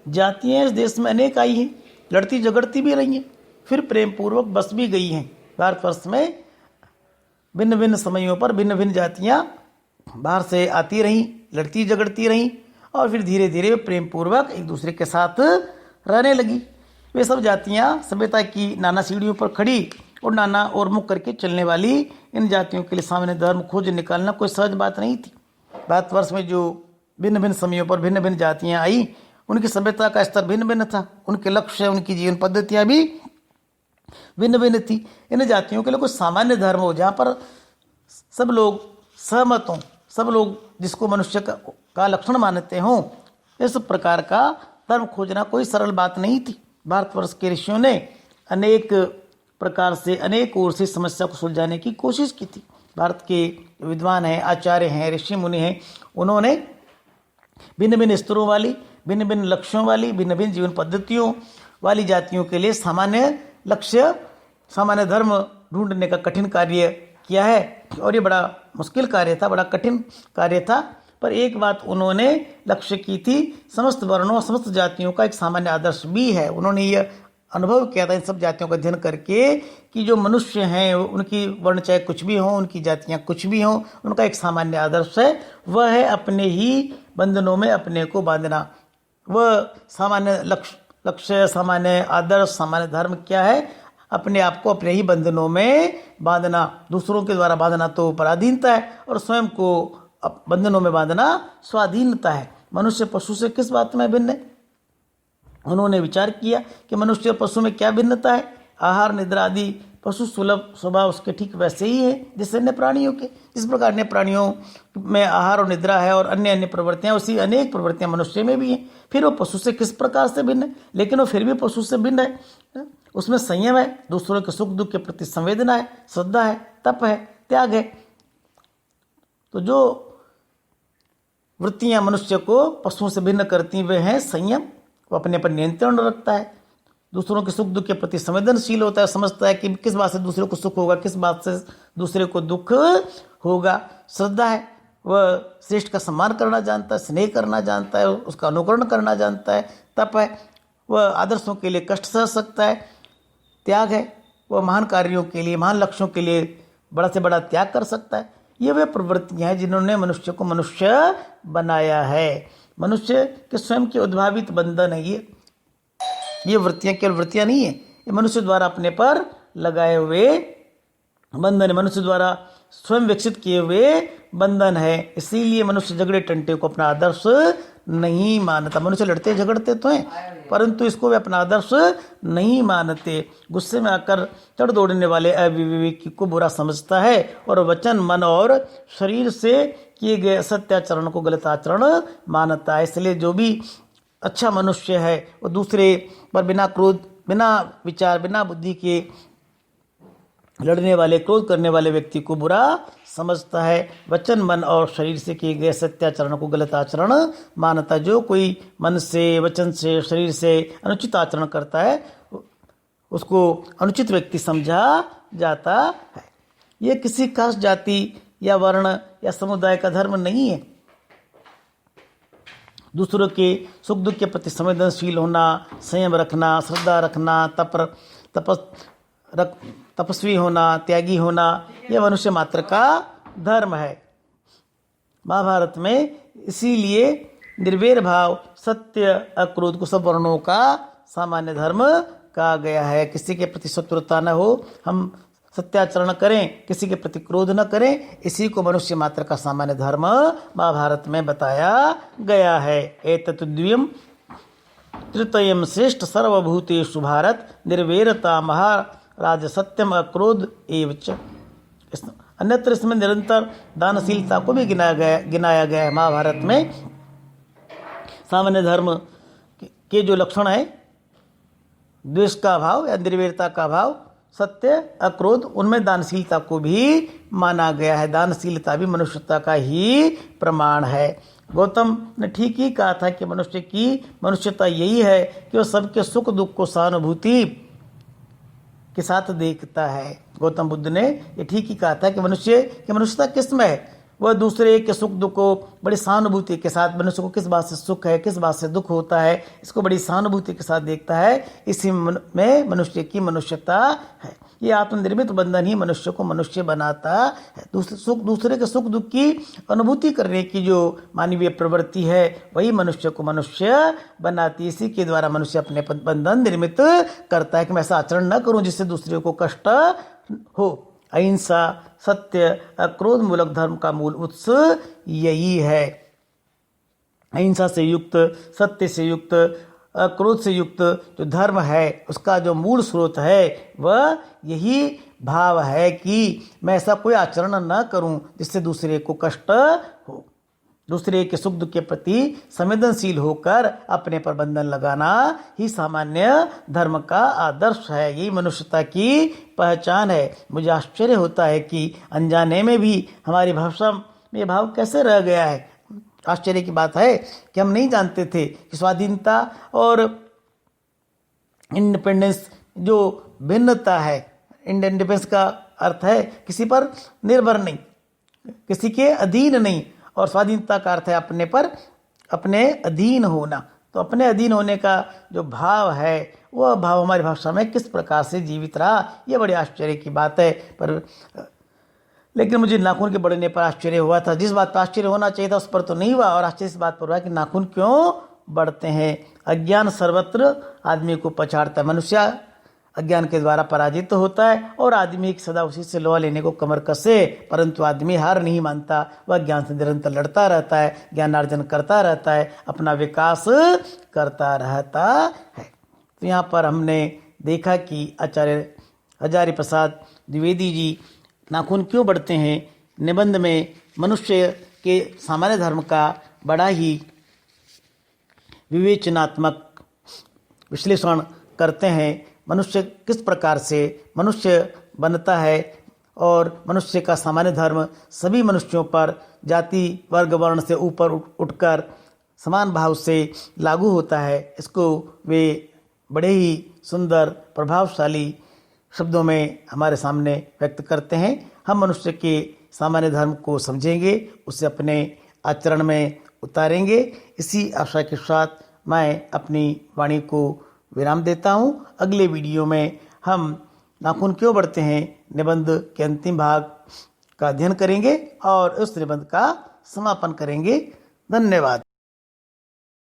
जातियाँ इस देश में अनेक आई हैं, लड़ती झगड़ती भी रही हैं, फिर प्रेम पूर्वक बस भी गई हैं। भारतवर्ष में भिन्न भिन्न समयों पर भिन्न भिन्न जातियाँ बाहर से आती रहीं, लड़ती झगड़ती रहीं, और फिर धीरे धीरे प्रेम पूर्वक एक दूसरे के साथ रहने लगी। वे सब जातियाँ सभ्यता की नाना सीढ़ियों पर खड़ी और नाना और मुख करके चलने वाली इन जातियों के लिए सामान्य धर्म खोज निकालना कोई सहज बात नहीं थी। भारतवर्ष में जो भिन्न भिन्न समयों पर भिन्न भिन्न जातियाँ आई, उनकी सभ्यता का स्तर भिन्न भिन्न था, उनके लक्ष्य, उनकी जीवन पद्धतियाँ भी भिन्न भिन्न थी। इन जातियों के लिए कुछ सामान्य धर्म हो जहाँ पर सब लोग सहमत हों, सब लोग जिसको मनुष्य का लक्षण मानते हों, इस प्रकार का धर्म खोजना कोई सरल बात नहीं थी। भारतवर्ष के ऋषियों ने अनेक प्रकार से अनेक ओर से समस्या को सुलझाने की कोशिश की थी। भारत के विद्वान हैं, आचार्य हैं, ऋषि मुनि हैं, उन्होंने भिन्न भिन्न स्तरों वाली, भिन्न भिन्न लक्ष्यों वाली, भिन्न भिन्न जीवन पद्धतियों वाली जातियों के लिए सामान्य लक्ष्य, सामान्य धर्म ढूंढने का कठिन कार्य किया है। और ये बड़ा मुश्किल कार्य था, बड़ा कठिन कार्य था। पर एक बात उन्होंने लक्ष्य की थी, समस्त वर्णों, समस्त जातियों का एक सामान्य आदर्श भी है। उन्होंने ये अनुभव किया था इन सब जातियों का अध्ययन करके कि जो मनुष्य हैं, उनकी वर्ण चाहे कुछ भी हों, उनकी जातियाँ कुछ भी हों, उनका एक सामान्य आदर्श है, वह है अपने ही बंधनों में अपने को बांधना। वह सामान्य लक्ष्य, सामान्य आदर्श, सामान्य धर्म क्या है? अपने आप को अपने ही बंधनों में बांधना। दूसरों के द्वारा बांधना तो पराधीनता है, और स्वयं को बंधनों में बांधना स्वाधीनता है। मनुष्य पशु से किस बात में भिन्न है? उन्होंने विचार किया कि मनुष्य और पशु में क्या भिन्नता है। आहार, निद्रा आदि पशु सुलभ स्वभाव उसके ठीक वैसे ही है जैसे अन्य प्राणियों के। जिस प्रकार अन्य प्राणियों में आहार और निद्रा है और अन्य अन्य प्रवृत्तियाँ, उसी अनेक प्रवृत्तियाँ मनुष्य में भी हैं। फिर वो पशु से किस प्रकार से भिन्न है? लेकिन वो फिर भी पशु से भिन्न है। उसमें संयम है, दूसरों के सुख दुख के प्रति संवेदना है, श्रद्धा है, तप है, त्याग है। तो जो वृत्तियाँ मनुष्य को पशुओं से भिन्न करती वे हैं संयम, वो अपने पर नियंत्रण रखता है, दूसरों के सुख दुख के प्रति संवेदनशील होता है, समझता है कि किस बात से दूसरे को सुख होगा, किस बात से दूसरे को दुख होगा। श्रद्धा है, वह श्रेष्ठ का सम्मान करना जानता है, स्नेह करना जानता है, उसका अनुकरण करना जानता है। तप है, वह आदर्शों के लिए कष्ट सह सकता है। त्याग है, वह महान कार्यों के लिए, महान लक्ष्यों के लिए बड़ा से बड़ा त्याग कर सकता है। ये वे प्रवृत्तियाँ हैं जिन्होंने मनुष्य को मनुष्य बनाया है। मनुष्य के स्वयं के उद्भावित बंधन है ये वृत्तियाँ केवल वृत्तियाँ नहीं है, ये मनुष्य द्वारा अपने पर लगाए हुए बंधन है, मनुष्य द्वारा स्वयं विकसित किए हुए बंधन है। इसीलिए मनुष्य झगड़े टंटे को अपना आदर्श नहीं मानता। मनुष्य लड़ते झगड़ते तो हैं, परंतु इसको वे अपना आदर्श नहीं मानते। गुस्से में आकर चढ़ दौड़ने वाले अविवेकी को बुरा समझता है और वचन, मन और शरीर से किए गए असत्याचरण को गलत आचरण मानता है। इसलिए जो भी अच्छा मनुष्य है वो दूसरे पर बिना क्रोध, बिना विचार, बिना बुद्धि के लड़ने वाले, क्रोध करने वाले व्यक्ति को बुरा समझता है। वचन, मन और शरीर से किए गए सत्याचरण को गलत आचरण मानता है। जो कोई मन से, वचन से, शरीर से अनुचित आचरण करता है उसको अनुचित व्यक्ति समझा जाता है। ये किसी खास जाति या वर्ण या समुदाय का धर्म नहीं है। दूसरों के सुख दुख के प्रति संवेदनशील होना, संयम रखना, श्रद्धा रखना, तपस्वी होना, त्यागी होना, यह मनुष्य मात्र का धर्म है। महाभारत में इसीलिए निर्वैर भाव, सत्य, अक्रोध को सब वर्णों का सामान्य धर्म कहा गया है। किसी के प्रति शत्रुता न हो, हम सत्याचरण करें, किसी के प्रति क्रोध न करें, इसी को मनुष्य मात्र का सामान्य धर्म महाभारत में बताया गया है। एतत् द्वियम तृतीयम श्रेष्ठ सर्वभूतेषु भारत निर्वैरता महाराज सत्यम अक्रोध एवच। अन्यत्र इसमें निरंतर दानशीलता को भी गिनाया गया है। महाभारत में सामान्य धर्म के जो लक्षण है, द्वेष का भाव या निर्वैरता का भाव, सत्य, अक्रोध, उनमें दानशीलता को भी माना गया है। दानशीलता भी मनुष्यता का ही प्रमाण है। गौतम ने ठीक ही कहा था कि मनुष्य की मनुष्यता यही है कि वह सबके सुख दुख को सहानुभूति के साथ देखता है। गौतम बुद्ध ने ये ठीक ही कहा था कि मनुष्यता किस में है? वह दूसरे के सुख दुख को बड़ी सहानुभूति के साथ, मनुष्य को किस बात से सुख है, किस बात से दुख होता है, इसको बड़ी सहानुभूति के साथ देखता है। इसी में मनुष्य की मनुष्यता है। ये आत्मनिर्मित बंधन ही मनुष्य को मनुष्य बनाता है। दूसरे के सुख दुख की अनुभूति करने की जो मानवीय प्रवृत्ति है वही मनुष्य को मनुष्य बनाती है। इसी के द्वारा मनुष्य अपने बंधन निर्मित करता है कि मैं ऐसा आचरण न करूं जिससे दूसरे को कष्ट हो। अहिंसा, सत्य, अक्रोध मूलक धर्म का मूल उत्स यही है। अहिंसा से युक्त, सत्य से युक्त, क्रोध से युक्त जो धर्म है उसका जो मूल स्रोत है वह यही भाव है कि मैं ऐसा कोई आचरण न करूं जिससे दूसरे को कष्ट हो। दूसरे के सुख दुख के प्रति संवेदनशील होकर अपने पर बंधन लगाना ही सामान्य धर्म का आदर्श है। यही मनुष्यता की पहचान है। मुझे आश्चर्य होता है कि अनजाने में भी हमारी भाषा में भाव कैसे रह गया है। आश्चर्य की बात है कि हम नहीं जानते थे कि स्वाधीनता और इंडिपेंडेंस जो भिन्नता है, इंडिपेंडेंस का अर्थ है किसी पर निर्भर नहीं, किसी के अधीन नहीं, और स्वाधीनता का अर्थ है अपने पर, अपने अधीन होना। तो अपने अधीन होने का जो भाव है वह भाव हमारी भाषा में किस प्रकार से जीवित रहा, यह बड़े आश्चर्य की बात है। पर लेकिन मुझे नाखून के बढ़ने पर आश्चर्य हुआ था। जिस बात पर आश्चर्य होना चाहिए था उस पर तो नहीं हुआ, और आश्चर्य इस बात पर हुआ कि नाखून क्यों बढ़ते हैं। अज्ञान सर्वत्र आदमी को पछाड़ता है। मनुष्य अज्ञान के द्वारा पराजित होता है और आदमी सदा उसी से लोहा लेने को कमर कसे, परंतु आदमी हार नहीं मानता। वह ज्ञान से निरंतर लड़ता रहता है, ज्ञानार्जन करता रहता है, अपना विकास करता रहता है। तो यहाँ पर हमने देखा कि आचार्य हजारी प्रसाद द्विवेदी जी नाखून क्यों बढ़ते हैं निबंध में मनुष्य के सामान्य धर्म का बड़ा ही विवेचनात्मक विश्लेषण करते हैं। मनुष्य किस प्रकार से मनुष्य बनता है और मनुष्य का सामान्य धर्म सभी मनुष्यों पर जाति वर्ग वर्ण से ऊपर उठकर समान भाव से लागू होता है। इसको वे बड़े ही सुंदर प्रभावशाली शब्दों में हमारे सामने व्यक्त करते हैं। हम मनुष्य के सामान्य धर्म को समझेंगे, उसे अपने आचरण में उतारेंगे। इसी आशा के साथ मैं अपनी वाणी को विराम देता हूँ। अगले वीडियो में हम नाखून क्यों बढ़ते हैं निबंध के अंतिम भाग का अध्ययन करेंगे और उस निबंध का समापन करेंगे। धन्यवाद।